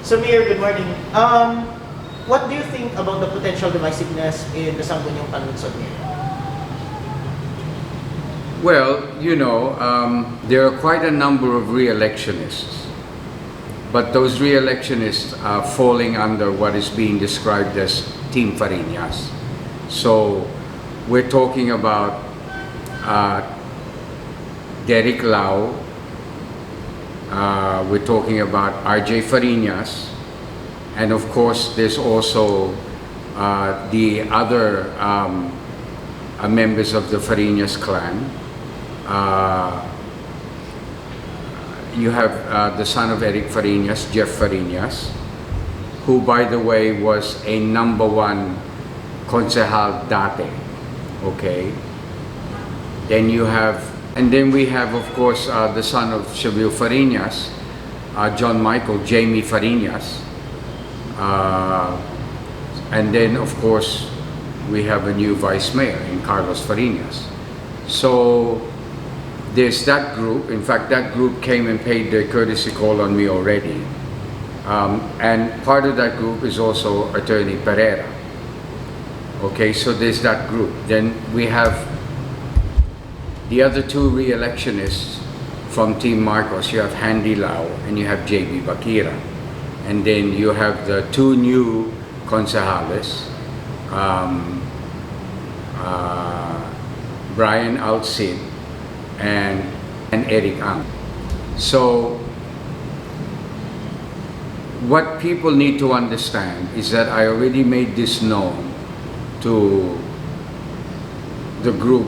So Mayor, good morning. What do you think about the potential divisiveness in the Sangguniang Panlunsod, Mayor? Well, there are quite a number of re-electionists, but those re-electionists are falling under what is being described as Team Fariñas. So we're talking about Derek Lau, we're talking about RJ Fariñas, and of course there's also the other members of the Fariñas clan. You have the son of Eric Fariñas, Jeff Fariñas, who, by the way, was a #1 concejal dati. Okay. Then we have, of course, the son of Xavier Fariñas, John Michael, Jamie Fariñas. And then, of course, we have a new vice mayor in Carlos Fariñas. So there's that group. In fact, that group came and paid their courtesy call on me already. And part of that group is also Attorney Pereira. Okay, so there's that group. Then we have the other two re-electionists from Team Marcos. You have Handy Lau and you have JB Bakira. And then you have the two new concejales, Brian Alcid and Eric Ang. So what people need to understand is that I already made this known to the group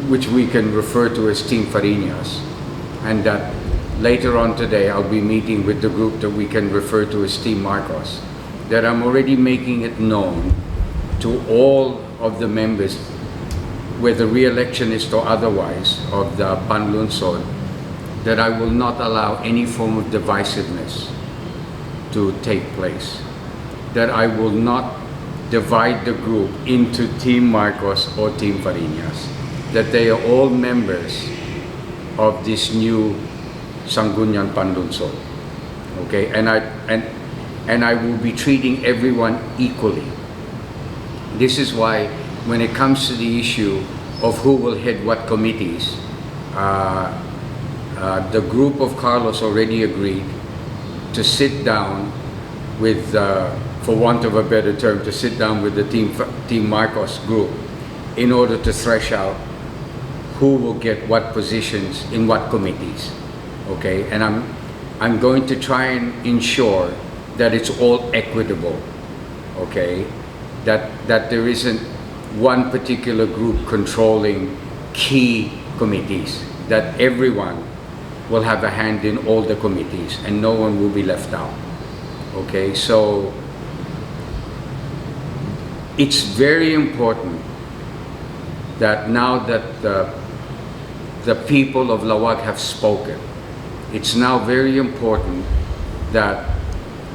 which we can refer to as Team Fariñas, and that later on today I'll be meeting with the group that we can refer to as Team Marcos, that I'm already making it known to all of the members, whether re-electionist or otherwise, of the Panlunsod, that I will not allow any form of divisiveness to take place, that I will not divide the group into Team Marcos or Team Fariñas, that they are all members of this new Sangguniang Panlunsod. Okay, and I will be treating everyone equally. This is why when it comes to the issue of who will head what committees, the group of Carlos already agreed to sit down with, for want of a better term, to sit down with the Team Marcos group in order to thresh out who will get what positions in what committees. Okay, and I'm going to try and ensure that it's all equitable. Okay, that there isn't one particular group controlling key committees, that everyone will have a hand in all the committees and no one will be left out. Okay, so it's very important that now that the people of Laoag have spoken, it's now very important that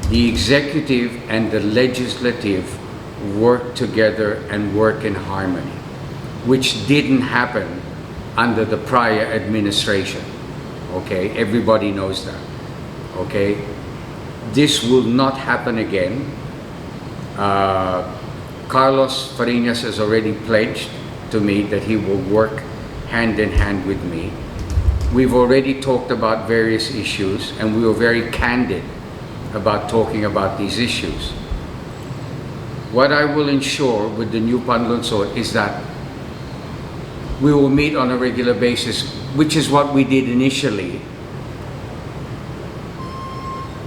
the executive and the legislative work together and work in harmony, which didn't happen under the prior administration. Okay, everybody knows that. Okay, this will not happen again. Carlos Fariñas has already pledged to me that he will work hand in hand with me. We've already talked about various issues and we were very candid about talking about these issues. What I will ensure with the new Panlunsod is that we will meet on a regular basis, which is what we did initially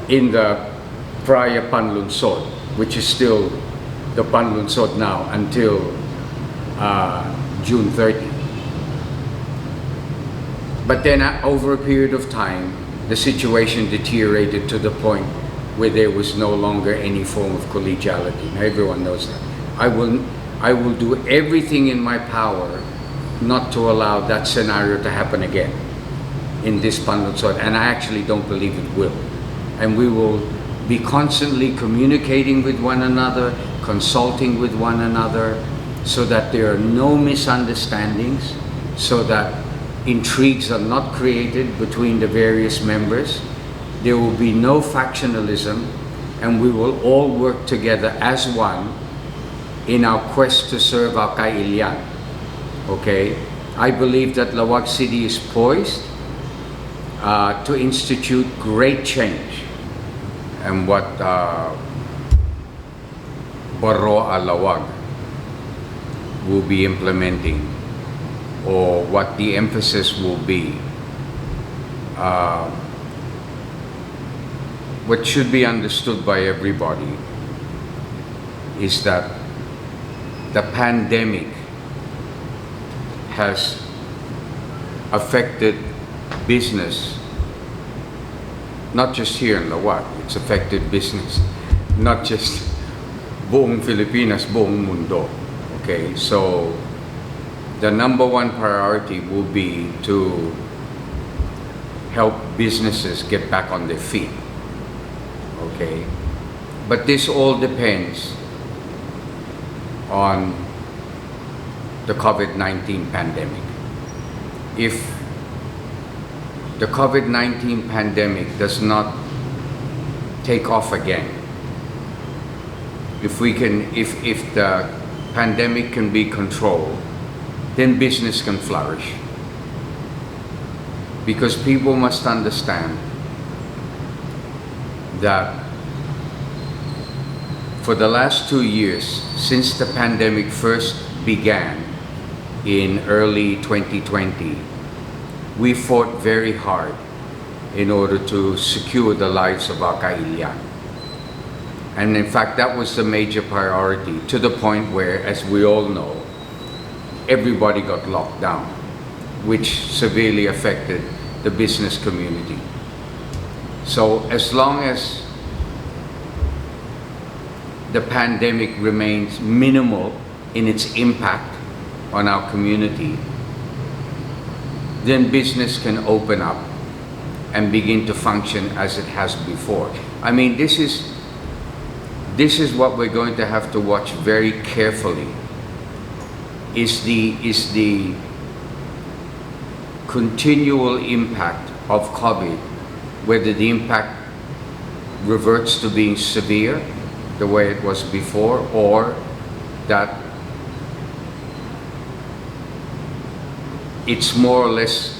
in the prior Panlunsod, which is still the Panlunsod now until June 30. But then over a period of time, the situation deteriorated to the point where there was no longer any form of collegiality. Now, everyone knows that. I will do everything in my power not to allow that scenario to happen again in this Panlunsod, and I actually don't believe it will. And we will be constantly communicating with one another, consulting with one another, so that there are no misunderstandings, so that intrigues are not created between the various members. There will be no factionalism, and we will all work together as one in our quest to serve our kailian. Okay? I believe that Laoag City is poised to institute great change. And what Baroa Laoag will be implementing, or what the emphasis will be, what should be understood by everybody is that the pandemic has affected business, not just here in Laoag, it's affected business, not just buong Filipinas, buong mundo. Okay, so the number one priority will be to help businesses get back on their feet. Okay, but this all depends on the COVID-19 pandemic. If the COVID-19 pandemic does not take off again, if the pandemic can be controlled, then business can flourish. Because people must understand that for the last 2 years, since the pandemic first began in early 2020, we fought very hard in order to secure the lives of our kailian. And in fact, that was the major priority, to the point where, as we all know, everybody got locked down, which severely affected the business community. So as long as the pandemic remains minimal in its impact on our community, then business can open up and begin to function as it has before. I mean, this is what we're going to have to watch very carefully, is the continual impact of COVID, whether the impact reverts to being severe the way it was before, or that it's more or less,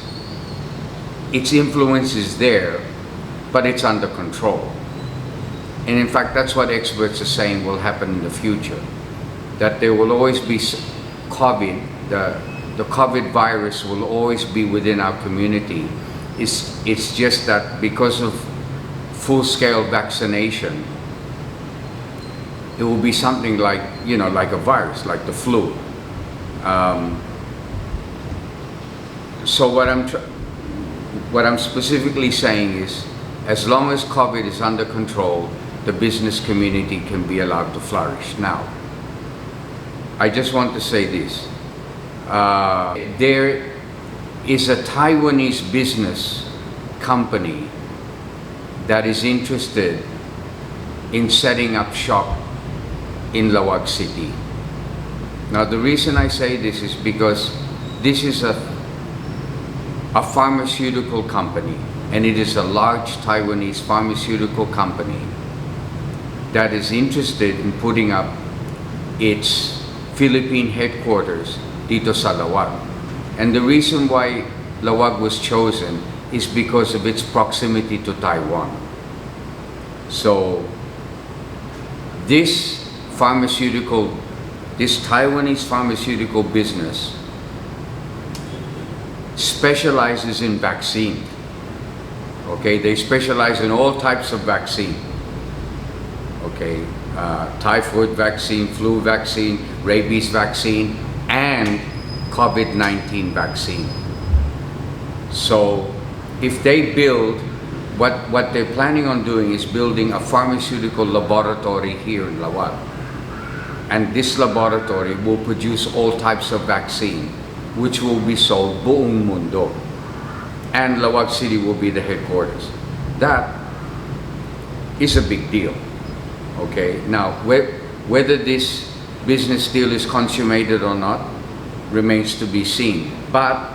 its influence is there, but it's under control. And in fact, that's what experts are saying will happen in the future, that there will always be COVID, the COVID virus will always be within our community. It's just that because of full-scale vaccination, it will be something like, like a virus, like the flu. So what I'm specifically saying is, as long as COVID is under control, the business community can be allowed to flourish. Now, I just want to say this. There is a Taiwanese business company that is interested in setting up shop in Laoag City. Now, the reason I say this is because this is a pharmaceutical company, and it is a large Taiwanese pharmaceutical company that is interested in putting up its Philippine headquarters dito sa Laoag. And the reason why Laoag was chosen is because of its proximity to Taiwan. So this Taiwanese pharmaceutical business specializes in vaccine. Okay, they specialize in all types of vaccine. Okay, typhoid vaccine, flu vaccine, rabies vaccine, and COVID-19 vaccine. So if they build, what they're planning on doing is building a pharmaceutical laboratory here in Laoag. And this laboratory will produce all types of vaccine, which will be sold buong mundo. And Laoag City will be the headquarters. That is a big deal. Okay, now whether this business deal is consummated or not remains to be seen. But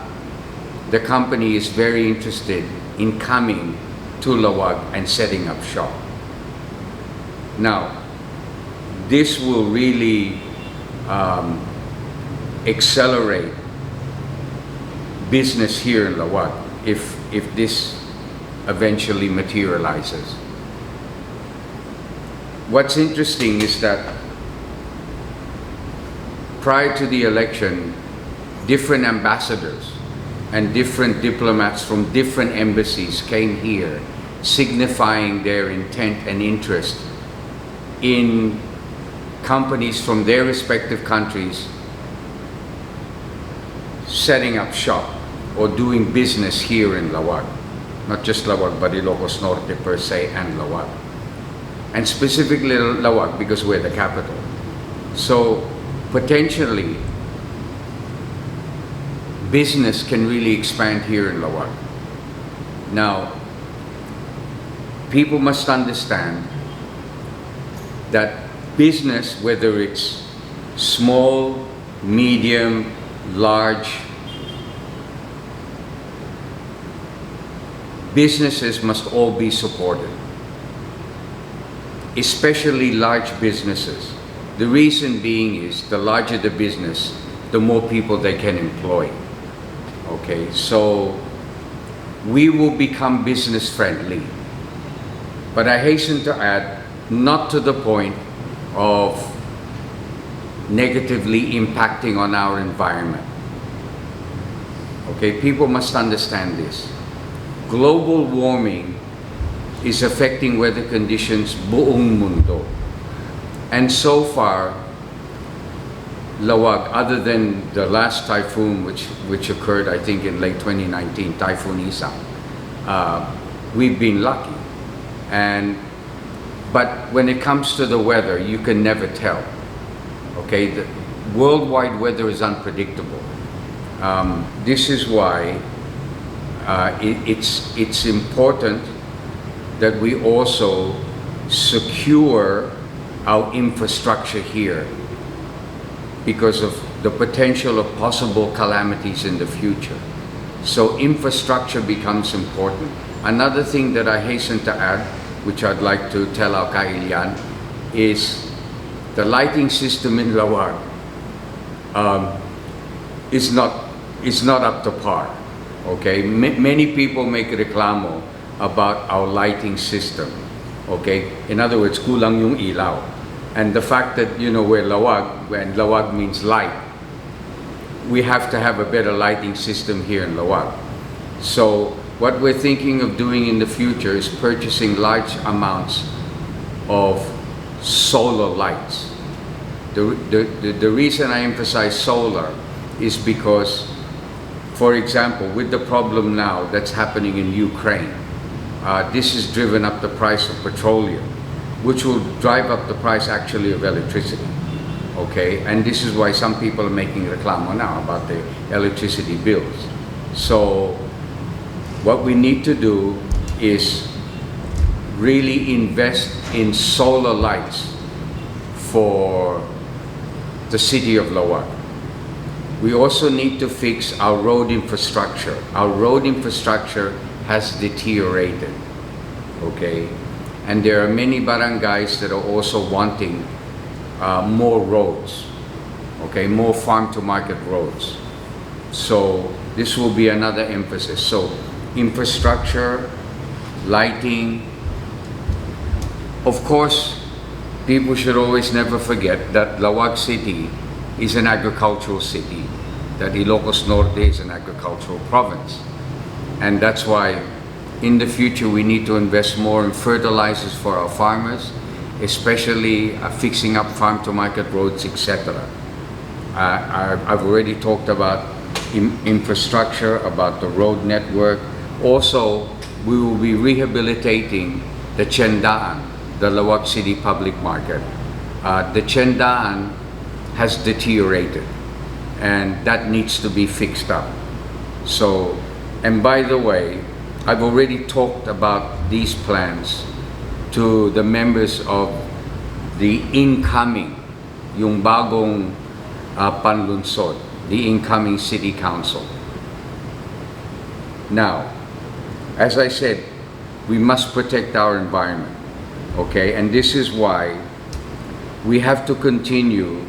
the company is very interested in coming to Laoag and setting up shop. Now, this will really accelerate business here in Laoag if this eventually materializes. What's interesting is that prior to the election, different ambassadors and different diplomats from different embassies came here signifying their intent and interest in companies from their respective countries setting up shop or doing business here in Laoag. Not just Laoag, but Ilocos Norte per se and Laoag. And specifically Laoag because we're the capital. So potentially, business can really expand here in Laoag. Now, people must understand that business, whether it's small, medium, large, businesses must all be supported, especially large businesses. The reason being is the larger the business, the more people they can employ. Okay, so we will become business friendly. But I hasten to add, not to the point of negatively impacting on our environment. Okay, people must understand this. Global warming is affecting weather conditions buong mundo. And so far, Laoag, other than the last typhoon which occurred I think in late 2019, Typhoon Isa, we've been lucky. But when it comes to the weather, you can never tell. Okay, the worldwide weather is unpredictable. This is why it's important that we also secure our infrastructure here because of the potential of possible calamities in the future. So infrastructure becomes important. Another thing that I hasten to add, which I'd like to tell our kailian, is the lighting system in Laoag is not up to par. Okay, many people make reklamo about our lighting system. Okay, in other words, kulang yung ilaw. And the fact that, you know, we're Laoag, when Laoag means light, we have to have a better lighting system here in Laoag. So what we're thinking of doing in the future is purchasing large amounts of solar lights. The reason I emphasize solar is because, for example, with the problem now that's happening in Ukraine, this has driven up the price of petroleum, which will drive up the price actually of electricity. Okay, and this is why some people are making reclamo now about the electricity bills. So what we need to do is really invest in solar lights for the city of Laoag. We also need to fix our road infrastructure. Our road infrastructure has deteriorated, okay? And there are many barangays that are also wanting more roads, okay? More farm-to-market roads. So this will be another emphasis. So infrastructure, lighting. Of course, people should always never forget that Laoag City is an agricultural city, that Ilocos Norte is an agricultural province. And that's why in the future we need to invest more in fertilizers for our farmers, especially fixing up farm-to-market roads, etc. I've already talked about infrastructure, about the road network. Also, we will be rehabilitating the Chendaan, the Laoag City Public Market. The Chendaan has deteriorated and that needs to be fixed up. So, and by the way, I've already talked about these plans to the members of the incoming, yung bagong panlunsod, the incoming city council. Now, as I said, we must protect our environment. Okay, and this is why we have to continue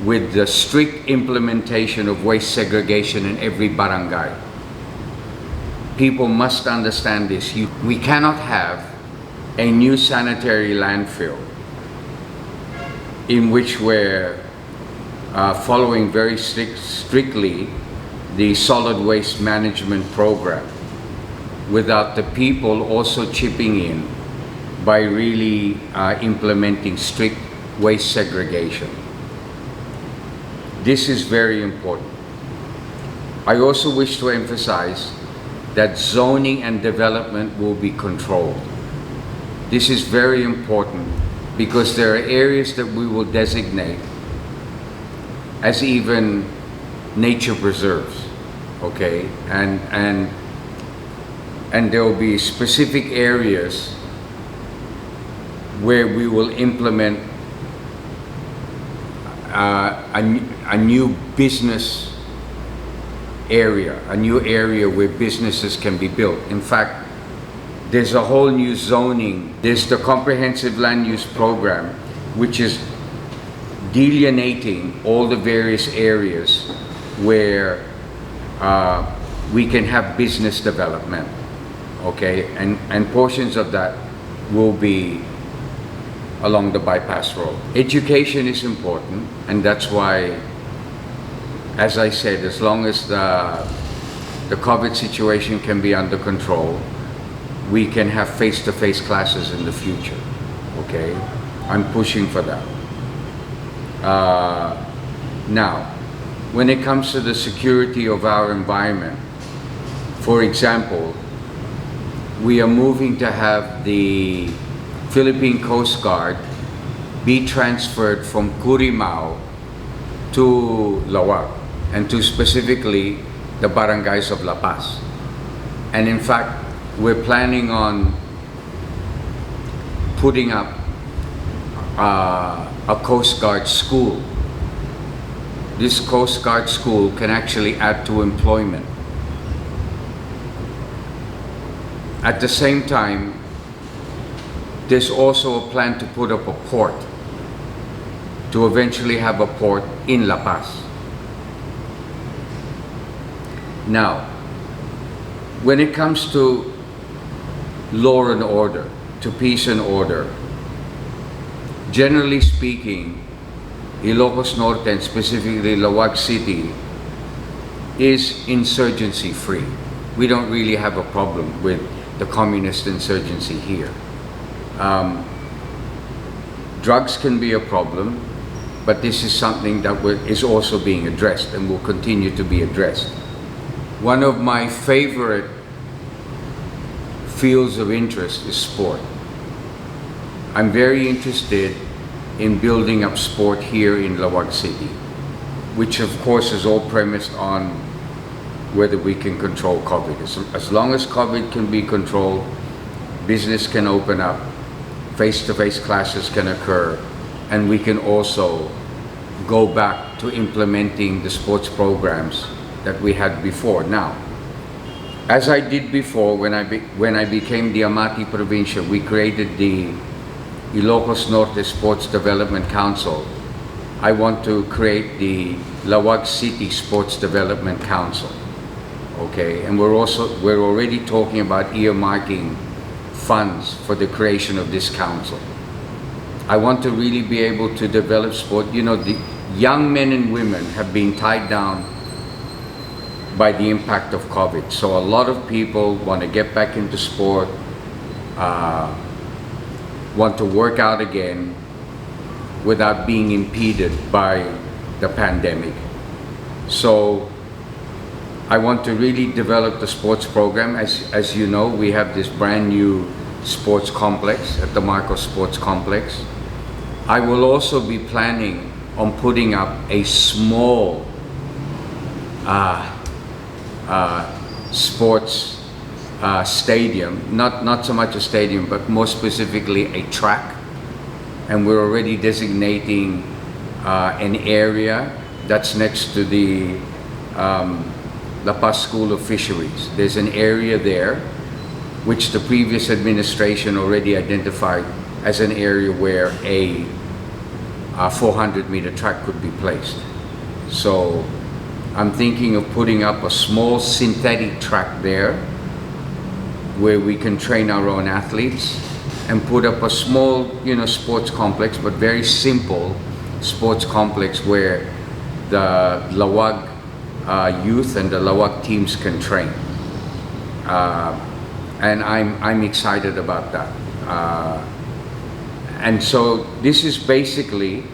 with the strict implementation of waste segregation in every barangay. People must understand this. We cannot have a new sanitary landfill in which we're following very strictly the solid waste management program without the people also chipping in by really implementing strict waste segregation. This is very important. I also wish to emphasize that zoning and development will be controlled. This is very important because there are areas that we will designate as even nature preserves, okay? And there will be specific areas where we will implement a new business area, a new area where businesses can be built. In fact, there's a whole new zoning. There's the comprehensive land use program, which is delineating all the various areas where we can have business development, okay? And portions of that will be along the bypass road. Education is important, and that's why, as I said, as long as the COVID situation can be under control, we can have face-to-face classes in the future, okay? I'm pushing for that. Now, when it comes to the security of our environment, for example, we are moving to have the Philippine Coast Guard be transferred from Curimao to Laoag, and to specifically the barangays of La Paz. And in fact, we're planning on putting up a Coast Guard school. This Coast Guard school can actually add to employment. At the same time, there's also a plan to put up a port, to eventually have a port in La Paz. Now, when it comes to law and order, to peace and order, generally speaking, Ilocos Norte and specifically Laoag City is insurgency free. We don't really have a problem with the communist insurgency here. Drugs can be a problem, but this is something that is also being addressed and will continue to be addressed. One of my favorite fields of interest is sport. I'm very interested in building up sport here in Laoag City, which of course is all premised on whether we can control COVID. As long as COVID can be controlled, business can open up, face-to-face classes can occur, and we can also go back to implementing the sports programs that we had before. Now, as I did before, when I became the Amati Provincia, we created the Ilocos Norte Sports Development Council. I want to create the Laoag City Sports Development Council. Okay, and we're already talking about earmarking funds for the creation of this council. I want to really be able to develop sport. You know, the young men and women have been tied down by the impact of COVID. So a lot of people want to get back into sport, want to work out again without being impeded by the pandemic. So I want to really develop the sports program. As you know, we have this brand new sports complex at the Marcos Sports Complex. I will also be planning on putting up a small sports stadium, not so much a stadium, but more specifically a track. And we're already designating an area that's next to the La Paz School of Fisheries. There's an area there which the previous administration already identified as an area where a 400-meter track could be placed. So I'm thinking of putting up a small synthetic track there where we can train our own athletes, and put up a small, sports complex, but very simple sports complex where the Laoag youth and the Laoag teams can train. And I'm excited about that. And so this is basically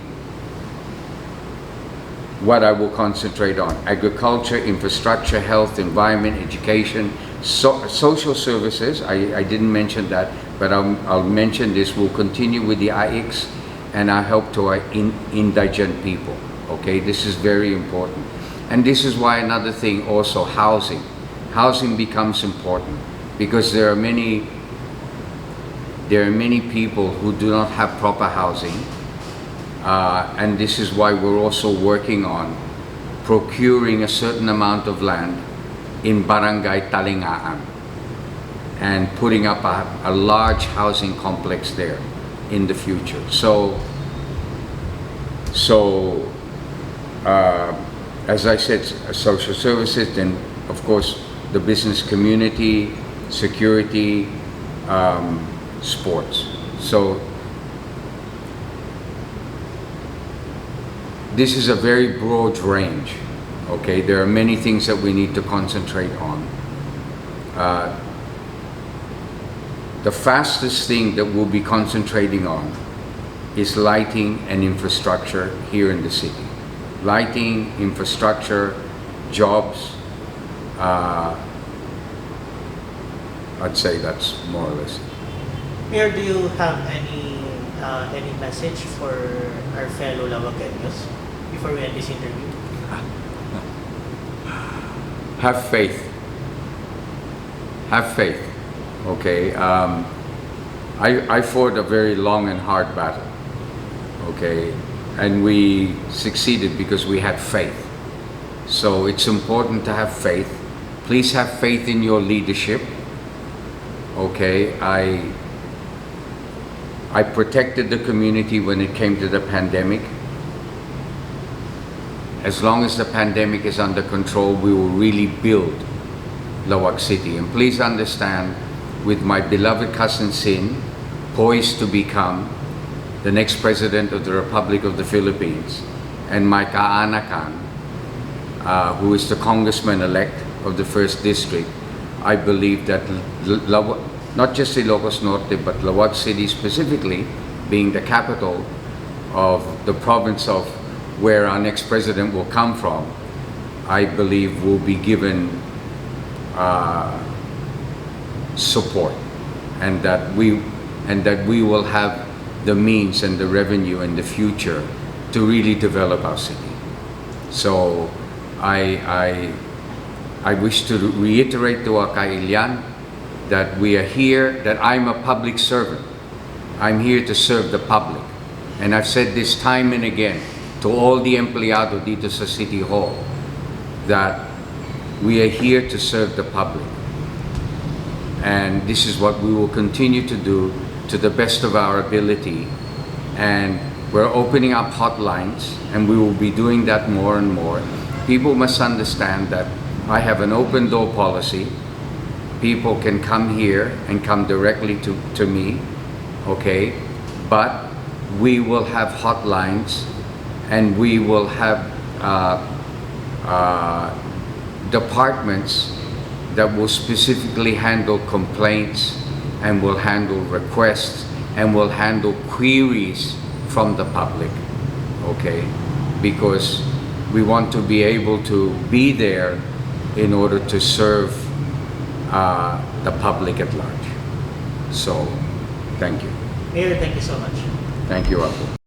what I will concentrate on: agriculture, infrastructure, health, environment, education, social services. I didn't mention that, but I'll mention this. We'll continue with the IX and our help to our indigent people. Okay, this is very important. And this is why another thing also, housing. Housing becomes important because there are many people who do not have proper housing. And this is why we're also working on procuring a certain amount of land in Barangay Talingaan and putting up a large housing complex there in the future. So as I said, social services, then of course the business community, security, sports. So this is a very broad range. Okay, there are many things that we need to concentrate on. The fastest thing that we'll be concentrating on is lighting and infrastructure here in the city. Lighting, infrastructure, jobs. I'd say that's more or less it. Mayor, do you have any message for our fellow Laoageños before we end this interview? Have faith. Have faith. Okay. I fought a very long and hard battle. Okay. And we succeeded because we had faith. So it's important to have faith. Please have faith in your leadership. Okay. I protected the community when it came to the pandemic. As long as the pandemic is under control, we will really build Laoag City. And please understand, with my beloved cousin Sin, poised to become the next President of the Republic of the Philippines, and my kaanakan, who is the Congressman-elect of the 1st District, I believe that not just Ilocos Norte, but Laoag City specifically, being the capital of the province of where our next president will come from, I believe will be given support, and that we will have the means and the revenue in the future to really develop our city. So I wish to reiterate to our kailian that we are here, that I'm a public servant. I'm here to serve the public. And I've said this time and again to all the empleyado dito sa City Hall, that we are here to serve the public. And this is what we will continue to do to the best of our ability. And we're opening up hotlines, and we will be doing that more and more. People must understand that I have an open door policy. People can come here and come directly to me, okay? But we will have hotlines, and we will have departments that will specifically handle complaints, and will handle requests, and will handle queries from the public, okay? Because we want to be able to be there in order to serve the public at large. So, thank you. Mayor, thank you so much. Thank you, Apo.